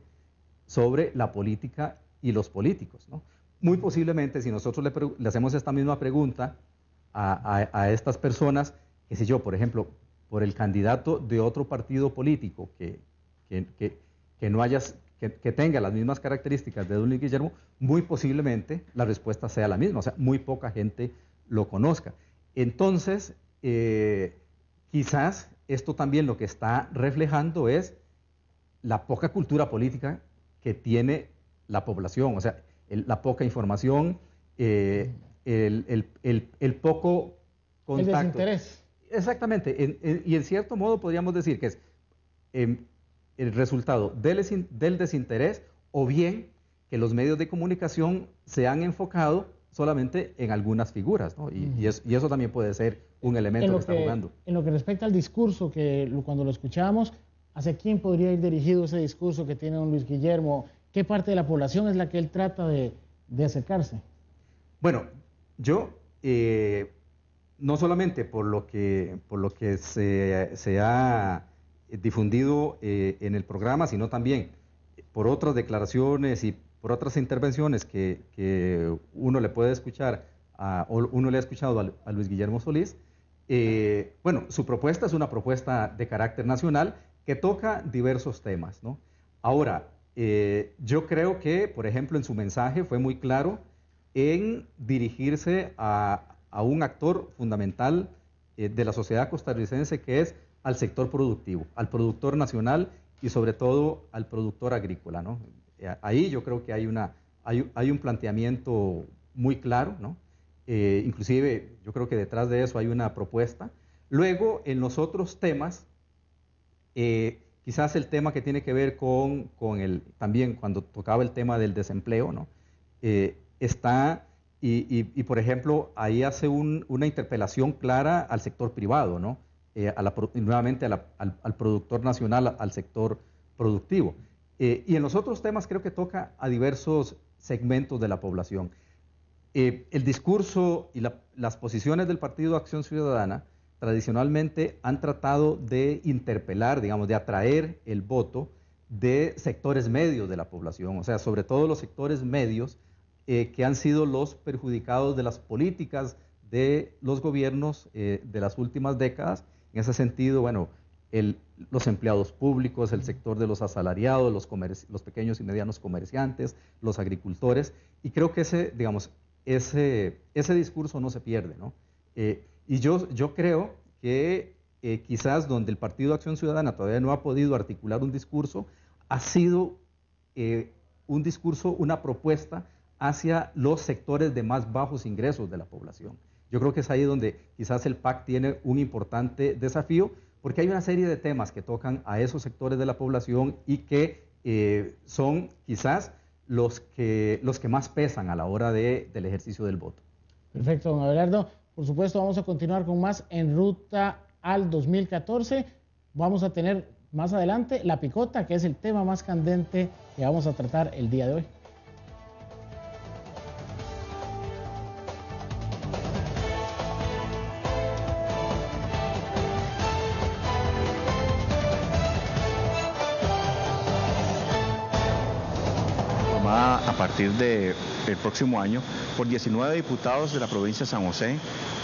S18: sobre la política y los políticos, ¿no? Muy posiblemente, si nosotros le hacemos esta misma pregunta a estas personas, qué sé yo, por ejemplo, por el candidato de otro partido político que tenga las mismas características de don Luis Guillermo, muy posiblemente la respuesta sea la misma, o sea, muy poca gente lo conozca. Entonces, quizás esto también lo que está reflejando es la poca cultura política que tiene la población, o sea, la poca información, el poco contacto.
S17: El desinterés.
S18: Exactamente, y en cierto modo podríamos decir que es el resultado del desinterés, o bien que los medios de comunicación se han enfocado solamente en algunas figuras, ¿no? Y eso también puede ser un elemento que está jugando.
S17: En lo que respecta al discurso, cuando lo escuchamos, ¿hacia quién podría ir dirigido ese discurso que tiene don Luis Guillermo? ¿Qué parte de la población es la que él trata de acercarse?
S18: Bueno, yo, no solamente por lo que se ha difundido en el programa, sino también por otras declaraciones y por otras intervenciones que uno le puede escuchar, o uno le ha escuchado a Luis Guillermo Solís. Bueno, su propuesta es una propuesta de carácter nacional que toca diversos temas, ¿no? Ahora, yo creo que, por ejemplo, en su mensaje fue muy claro en dirigirse a un actor fundamental de la sociedad costarricense, que es al sector productivo, al productor nacional y sobre todo al productor agrícola, ¿no? Ahí yo creo que hay un planteamiento muy claro, ¿no? Inclusive yo creo que detrás de eso hay una propuesta. Luego, en los otros temas, quizás el tema que tiene que ver también cuando tocaba el tema del desempleo, ¿no? Está, por ejemplo, ahí hace una interpelación clara al sector privado, ¿no? Nuevamente al productor nacional, al sector productivo. Y en los otros temas creo que toca a diversos segmentos de la población. El discurso y las posiciones del Partido Acción Ciudadana tradicionalmente han tratado de interpelar, digamos, de atraer el voto de sectores medios de la población, o sea, sobre todo los sectores medios que han sido los perjudicados de las políticas de los gobiernos de las últimas décadas. En ese sentido, bueno, los empleados públicos, el sector de los asalariados, los pequeños y medianos comerciantes, los agricultores, y creo que ese discurso no se pierde, ¿no? Y yo creo que quizás donde el Partido Acción Ciudadana todavía no ha podido articular un discurso, ha sido un discurso, una propuesta hacia los sectores de más bajos ingresos de la población. Yo creo que es ahí donde quizás el PAC tiene un importante desafío, porque hay una serie de temas que tocan a esos sectores de la población y que son quizás los que más pesan a la hora del ejercicio del voto.
S17: Perfecto, don Abelardo. Por supuesto, vamos a continuar con más en Ruta al 2014. Vamos a tener más adelante la picota, que es el tema más candente que vamos a tratar el día de hoy.
S16: A partir del próximo año por 19 diputados de la provincia de San José,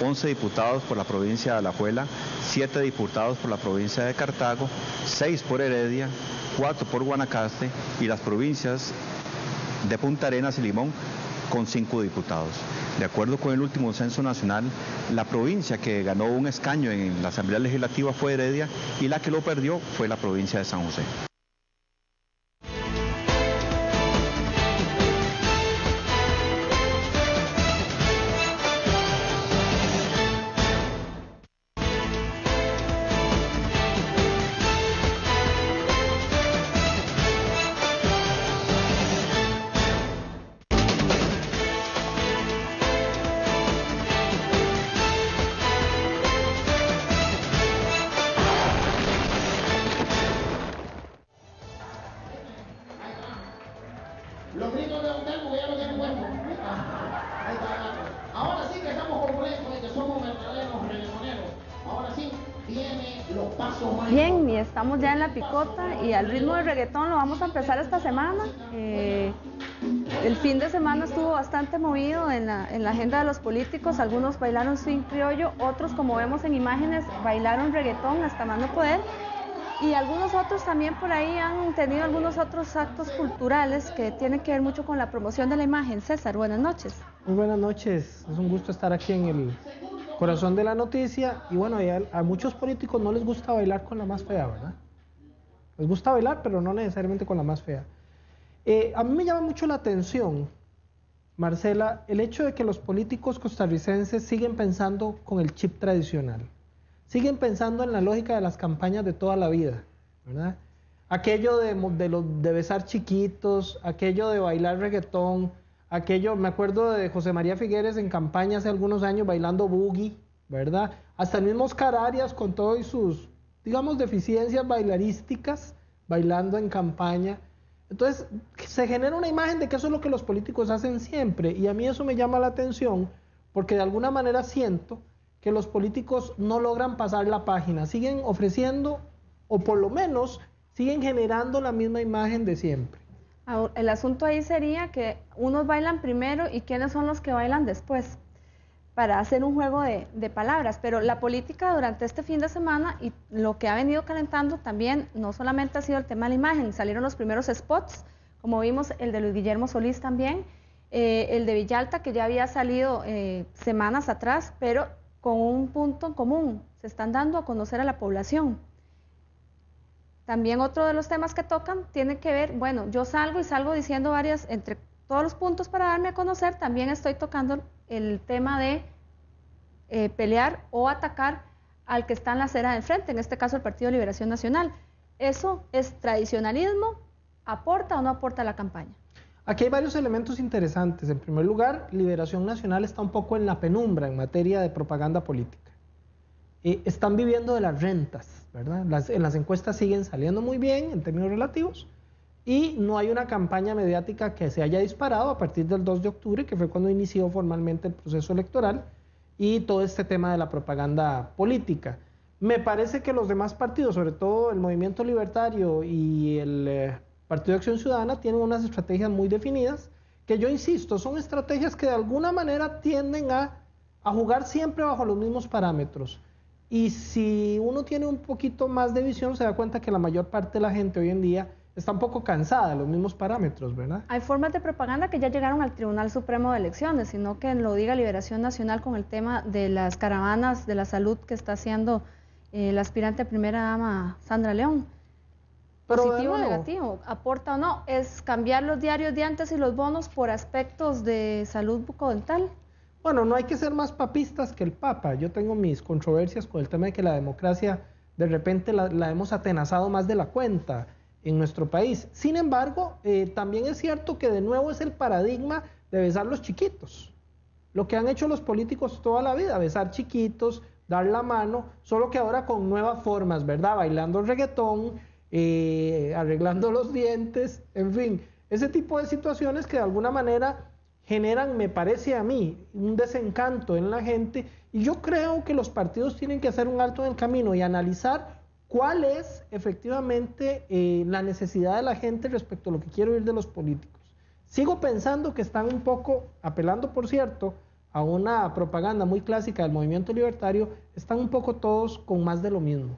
S16: 11 diputados por la provincia de Alajuela, 7 diputados por la provincia de Cartago, 6 por Heredia, 4 por Guanacaste y las provincias de Punta Arenas y Limón con 5 diputados. De acuerdo con el último censo nacional, la provincia que ganó un escaño en la Asamblea Legislativa fue Heredia y la que lo perdió fue la provincia de San José.
S19: estamos ya en la picota y al ritmo del reggaetón lo vamos a empezar esta semana. El fin de semana estuvo bastante movido en la agenda de los políticos. Algunos bailaron swing criollo, otros, como vemos en imágenes, bailaron reggaetón hasta más no poder. Y algunos otros también por ahí han tenido algunos otros actos culturales que tienen que ver mucho con la promoción de la imagen. César, buenas noches.
S20: Muy buenas noches, es un gusto estar aquí en el corazón de la noticia. Y bueno, a muchos políticos no les gusta bailar con la más fea, ¿verdad? Les gusta bailar, pero no necesariamente con la más fea. A mí me llama mucho la atención, Marcela, el hecho de que los políticos costarricenses siguen pensando con el chip tradicional. Siguen pensando en la lógica de las campañas de toda la vida, ¿verdad? Aquello de besar chiquitos, aquello de bailar reggaetón, aquello, me acuerdo de José María Figueres en campaña hace algunos años bailando boogie, ¿verdad? Hasta el mismo Oscar Arias con todas sus, digamos, deficiencias bailarísticas, bailando en campaña. Entonces, se genera una imagen de que eso es lo que los políticos hacen siempre, y a mí eso me llama la atención, porque de alguna manera siento que los políticos no logran pasar la página, siguen ofreciendo, o por lo menos siguen generando la misma imagen de siempre.
S19: Ahora, el asunto ahí sería que unos bailan primero y quiénes son los que bailan después, para hacer un juego de palabras, pero la política durante este fin de semana y lo que ha venido calentando también, no solamente ha sido el tema de la imagen, salieron los primeros spots, como vimos el de Luis Guillermo Solís también, el de Villalta que ya había salido semanas atrás, pero con un punto en común, se están dando a conocer a la población. También otro de los temas que tocan tiene que ver, bueno, yo salgo diciendo varias, entre todos los puntos para darme a conocer, también estoy tocando el tema de pelear o atacar al que está en la acera de enfrente, en este caso el Partido de Liberación Nacional. ¿Eso es tradicionalismo? ¿Aporta o no aporta a la campaña?
S20: Aquí hay varios elementos interesantes. En primer lugar, Liberación Nacional está un poco en la penumbra en materia de propaganda política. Están viviendo de las rentas, ¿verdad? En las encuestas siguen saliendo muy bien en términos relativos y no hay una campaña mediática que se haya disparado a partir del 2 de octubre, que fue cuando inició formalmente el proceso electoral y todo este tema de la propaganda política. Me parece que los demás partidos, sobre todo el Movimiento Libertario y el Partido de Acción Ciudadana, tienen unas estrategias muy definidas, que yo insisto, son estrategias que de alguna manera tienden a jugar siempre bajo los mismos parámetros. Y si uno tiene un poquito más de visión, se da cuenta que la mayor parte de la gente hoy en día está un poco cansada de los mismos parámetros, ¿verdad?
S19: Hay formas de propaganda que ya llegaron al Tribunal Supremo de Elecciones, sino que lo diga Liberación Nacional con el tema de las caravanas de la salud que está haciendo la aspirante primera dama Sandra León.
S20: Pero
S19: ¿Positivo o negativo? ¿Aporta o no? ¿Es cambiar los diarios de antes y los bonos por aspectos de salud bucodental?
S20: Bueno, no hay que ser más papistas que el Papa. Yo tengo mis controversias con el tema de que la democracia de repente la hemos atenazado más de la cuenta en nuestro país. Sin embargo, también es cierto que de nuevo es el paradigma de besar los chiquitos. Lo que han hecho los políticos toda la vida, besar chiquitos, dar la mano, solo que ahora con nuevas formas, ¿verdad? Bailando reggaetón, arreglando los dientes, en fin, ese tipo de situaciones que de alguna manera generan, me parece a mí, un desencanto en la gente, y yo creo que los partidos tienen que hacer un alto en el camino y analizar cuál es efectivamente la necesidad de la gente respecto a lo que quiere oír de los políticos. Sigo pensando que están un poco, apelando por cierto, a una propaganda muy clásica del movimiento libertario, están un poco todos con más de lo mismo.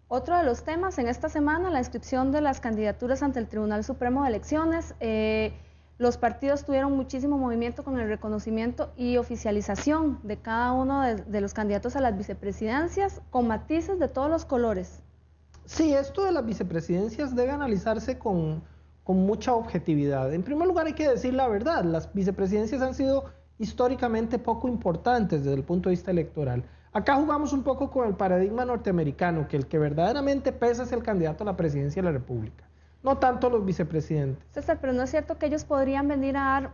S19: Otro de los temas en esta semana, la inscripción de las candidaturas ante el Tribunal Supremo de Elecciones. Los partidos tuvieron muchísimo movimiento con el reconocimiento y oficialización de cada uno de los candidatos a las vicepresidencias, con matices de todos los colores.
S20: Sí, esto de las vicepresidencias debe analizarse con mucha objetividad. En primer lugar hay que decir la verdad, las vicepresidencias han sido históricamente poco importantes desde el punto de vista electoral. Acá jugamos un poco con el paradigma norteamericano, que el que verdaderamente pesa es el candidato a la presidencia de la República, no tanto los vicepresidentes.
S19: César, pero ¿no es cierto que ellos podrían venir a dar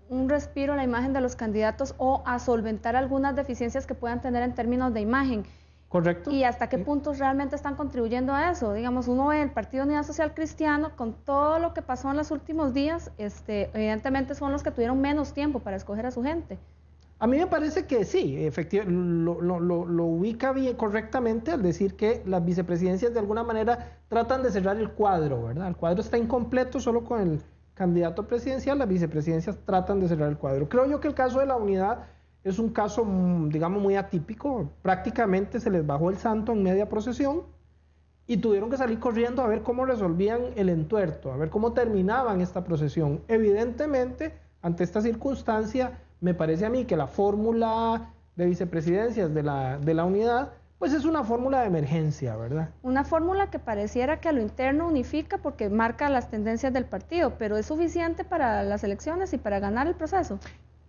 S19: un respiro a la imagen de los candidatos o a solventar algunas deficiencias que puedan tener en términos de imagen?
S20: Correcto.
S19: ¿Y hasta qué puntos realmente están contribuyendo a eso? Digamos, uno ve el Partido Unidad Social Cristiano, con todo lo que pasó en los últimos días, evidentemente son los que tuvieron menos tiempo para escoger a su gente.
S20: A mí me parece que sí, efectivamente, lo ubica bien correctamente al decir que las vicepresidencias de alguna manera tratan de cerrar el cuadro, ¿verdad? El cuadro está incompleto solo con el candidato presidencial, las vicepresidencias tratan de cerrar el cuadro. Creo yo que el caso de la unidad es un caso, digamos, muy atípico. Prácticamente se les bajó el santo en media procesión y tuvieron que salir corriendo a ver cómo resolvían el entuerto, a ver cómo terminaban esta procesión. Evidentemente, ante esta circunstancia, me parece a mí que la fórmula de vicepresidencias de la unidad, pues es una fórmula de emergencia, ¿verdad?
S19: Una fórmula que pareciera que a lo interno unifica porque marca las tendencias del partido, pero ¿es suficiente para las elecciones y para ganar el proceso?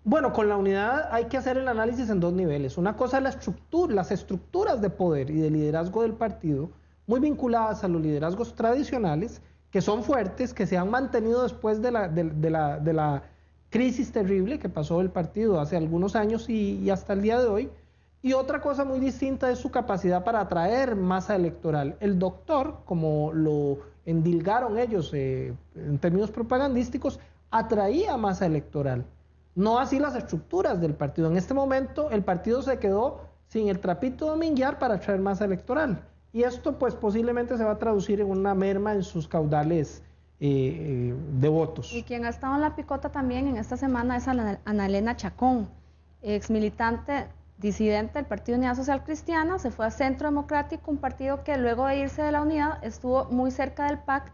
S20: Bueno, con la unidad hay que hacer el análisis en dos niveles. Una cosa es las estructuras de poder y de liderazgo del partido, muy vinculadas a los liderazgos tradicionales, que son fuertes, que se han mantenido después de la crisis terrible que pasó el partido hace algunos años y hasta el día de hoy. Y otra cosa muy distinta es su capacidad para atraer masa electoral. El doctor, como lo endilgaron ellos en términos propagandísticos, atraía masa electoral. No así las estructuras del partido. En este momento el partido se quedó sin el trapito de dominguear para atraer masa electoral. Y esto pues posiblemente se va a traducir en una merma en sus caudales de votos.
S19: Y quien ha estado en la picota también en esta semana es Ana Elena Chacón, ex militante disidente del Partido Unidad Social Cristiana, se fue a Centro Democrático, un partido que luego de irse de la unidad estuvo muy cerca del PAC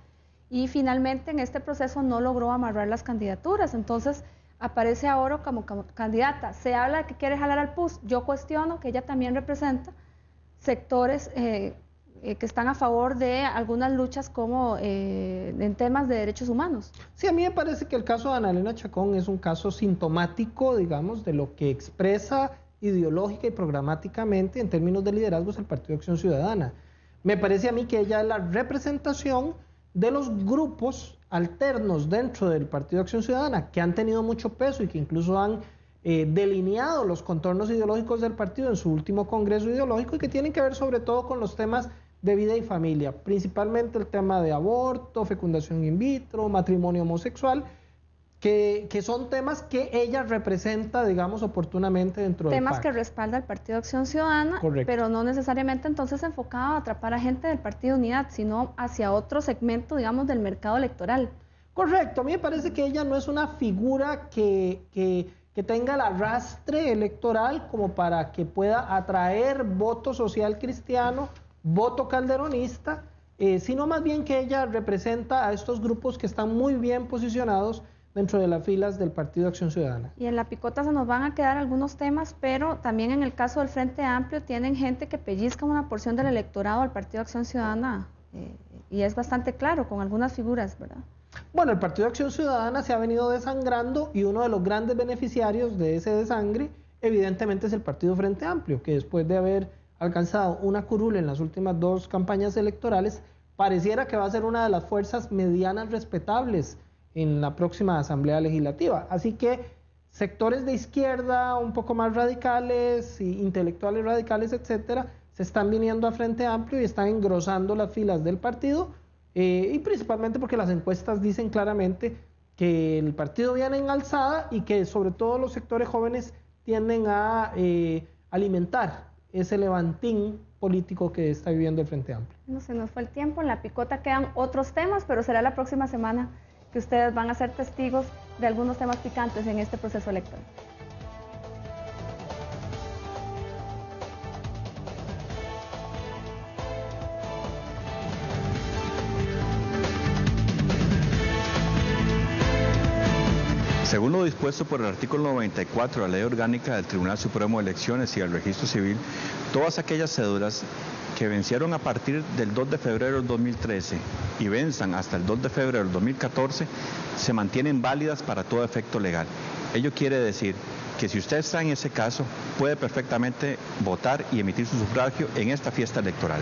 S19: y finalmente en este proceso no logró amarrar las candidaturas. Entonces aparece ahora como candidata. Se habla de que quiere jalar al PUS. Yo cuestiono que ella también representa sectores que están a favor de algunas luchas como en temas de derechos humanos.
S20: Sí, a mí me parece que el caso de Ana Elena Chacón es un caso sintomático, digamos, de lo que expresa ideológica y programáticamente en términos de liderazgos el Partido de Acción Ciudadana. Me parece a mí que ella es la representación de los grupos alternos dentro del Partido de Acción Ciudadana que han tenido mucho peso y que incluso han delineado los contornos ideológicos del partido en su último congreso ideológico y que tienen que ver sobre todo con los temas de vida y familia, principalmente el tema de aborto, fecundación in vitro, matrimonio homosexual, que son temas que ella representa, digamos, oportunamente dentro del PAC.
S19: Temas que respalda el Partido de Acción Ciudadana, correcto, pero no necesariamente entonces enfocado a atrapar a gente del Partido Unidad, sino hacia otro segmento, digamos, del mercado electoral.
S20: Correcto, a mí me parece que ella no es una figura que tenga el arrastre electoral como para que pueda atraer voto social cristiano, voto calderonista, sino más bien que ella representa a estos grupos que están muy bien posicionados dentro de las filas del Partido de Acción Ciudadana.
S19: Y en la picota se nos van a quedar algunos temas, pero también en el caso del Frente Amplio tienen gente que pellizca una porción del electorado al Partido de Acción Ciudadana, y es bastante claro, con algunas figuras, ¿verdad?
S20: Bueno, el Partido de Acción Ciudadana se ha venido desangrando y uno de los grandes beneficiarios de ese desangre evidentemente es el Partido Frente Amplio, que después de haber alcanzado una curul en las últimas dos campañas electorales, pareciera que va a ser una de las fuerzas medianas respetables en la próxima Asamblea Legislativa. Así que sectores de izquierda un poco más radicales, intelectuales radicales, etcétera, se están viniendo a Frente Amplio y están engrosando las filas del partido, y principalmente porque las encuestas dicen claramente que el partido viene en alzada y que sobre todo los sectores jóvenes tienden a alimentar ese levantín político que está viviendo el Frente Amplio.
S19: No se nos fue el tiempo, en la picota quedan otros temas, pero será la próxima semana que ustedes van a ser testigos de algunos temas picantes en este proceso electoral.
S16: Según lo dispuesto por el artículo 94 de la Ley Orgánica del Tribunal Supremo de Elecciones y del Registro Civil, todas aquellas cédulas que vencieron a partir del 2 de febrero del 2013 y venzan hasta el 2 de febrero del 2014 se mantienen válidas para todo efecto legal. Ello quiere decir que si usted está en ese caso, puede perfectamente votar y emitir su sufragio en esta fiesta electoral.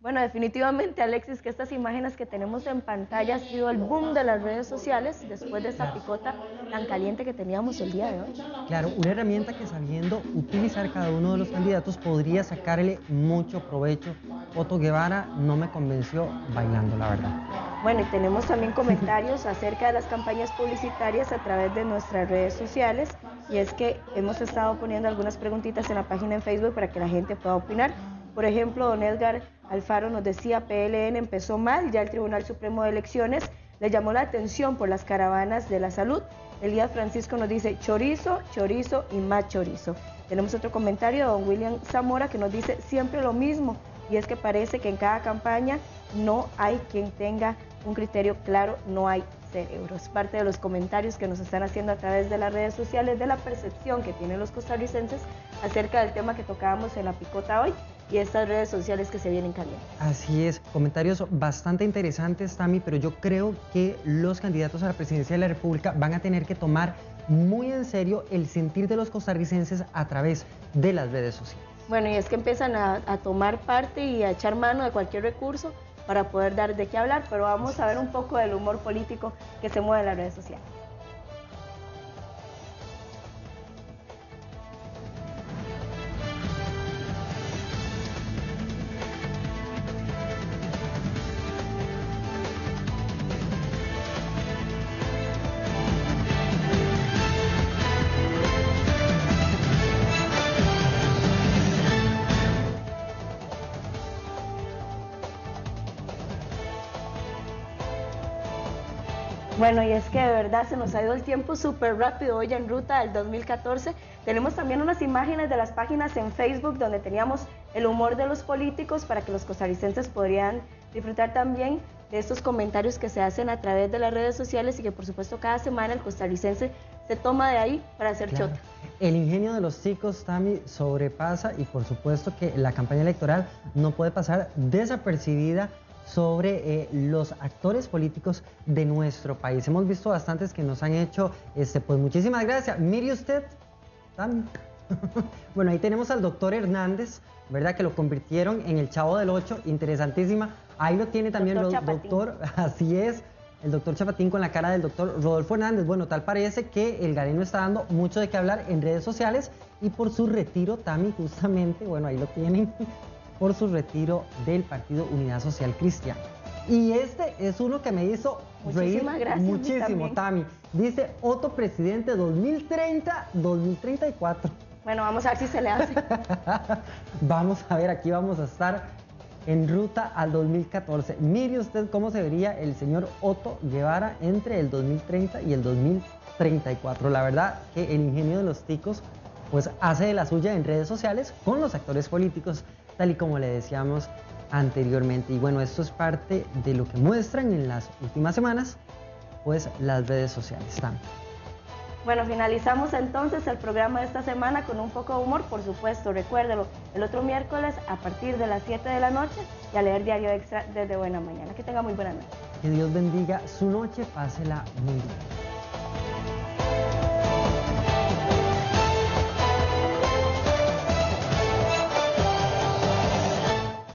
S1: Bueno, definitivamente, Alexis, que estas imágenes que tenemos en pantalla ha sido el boom de las redes sociales después de esta picota tan caliente que teníamos el día de hoy.
S2: Claro, una herramienta que sabiendo utilizar cada uno de los candidatos podría sacarle mucho provecho. Otto Guevara no me convenció bailando, la verdad.
S1: Bueno, y tenemos también comentarios acerca de las campañas publicitarias a través de nuestras redes sociales, y es que hemos estado poniendo algunas preguntitas en la página en Facebook para que la gente pueda opinar. Por ejemplo, don Edgar Alfaro nos decía: PLN empezó mal, ya el Tribunal Supremo de Elecciones le llamó la atención por las caravanas de la salud. Elías Francisco nos dice: chorizo, chorizo y más chorizo. Tenemos otro comentario de don William Zamora que nos dice: siempre lo mismo, y es que parece que en cada campaña no hay quien tenga un criterio claro, no hay cerebros. Parte de los comentarios que nos están haciendo a través de las redes sociales de la percepción que tienen los costarricenses acerca del tema que tocábamos en la picota hoy y estas redes sociales que se vienen calientes.
S2: Así es, comentarios bastante interesantes, Tami, pero yo creo que los candidatos a la presidencia de la República van a tener que tomar muy en serio el sentir de los costarricenses a través de las redes sociales.
S1: Bueno, y es que empiezan a tomar parte y a echar mano de cualquier recurso para poder dar de qué hablar, pero vamos a ver un poco del humor político que se mueve en las redes sociales. Bueno, y es que de verdad se nos ha ido el tiempo súper rápido hoy en Ruta del 2014. Tenemos también unas imágenes de las páginas en Facebook donde teníamos el humor de los políticos para que los costarricenses podrían disfrutar también de estos comentarios que se hacen a través de las redes sociales y que por supuesto cada semana el costarricense se toma de ahí para hacer chota.
S2: El ingenio de los chicos, Tami, sobrepasa, y por supuesto que la campaña electoral no puede pasar desapercibida sobre los actores políticos de nuestro país. Hemos visto bastantes que nos han hecho, pues muchísimas gracias. Mire usted, Tami. Bueno, ahí tenemos al doctor Hernández, ¿verdad? Que lo convirtieron en el Chavo del Ocho, interesantísima. Ahí lo tiene también el doctor, así es, el doctor Chapatín con la cara del doctor Rodolfo Hernández. Bueno, tal parece que el Gareno está dando mucho de qué hablar en redes sociales y por su retiro, Tami, justamente, bueno, ahí lo tienen, por su retiro del Partido Unidad Social Cristiana. Y este es uno que me hizo reír muchísimo, Tami. Dice: Otto presidente 2030-2034.
S1: Bueno, vamos a ver si se le hace.
S2: Vamos a ver, aquí vamos a estar en ruta al 2014. Mire usted cómo se vería el señor Otto Guevara entre el 2030 y el 2034. La verdad que el ingenio de los ticos pues hace de la suya en redes sociales con los actores políticos, tal y como le decíamos anteriormente. Y bueno, esto es parte de lo que muestran en las últimas semanas pues las redes sociales también.
S1: Bueno, finalizamos entonces el programa de esta semana con un poco de humor, por supuesto, recuérdelo, el otro miércoles a partir de las 7 de la noche y a leer Diario Extra desde buena mañana. Que tenga muy buena noche.
S2: Que Dios bendiga su noche, pásela muy bien.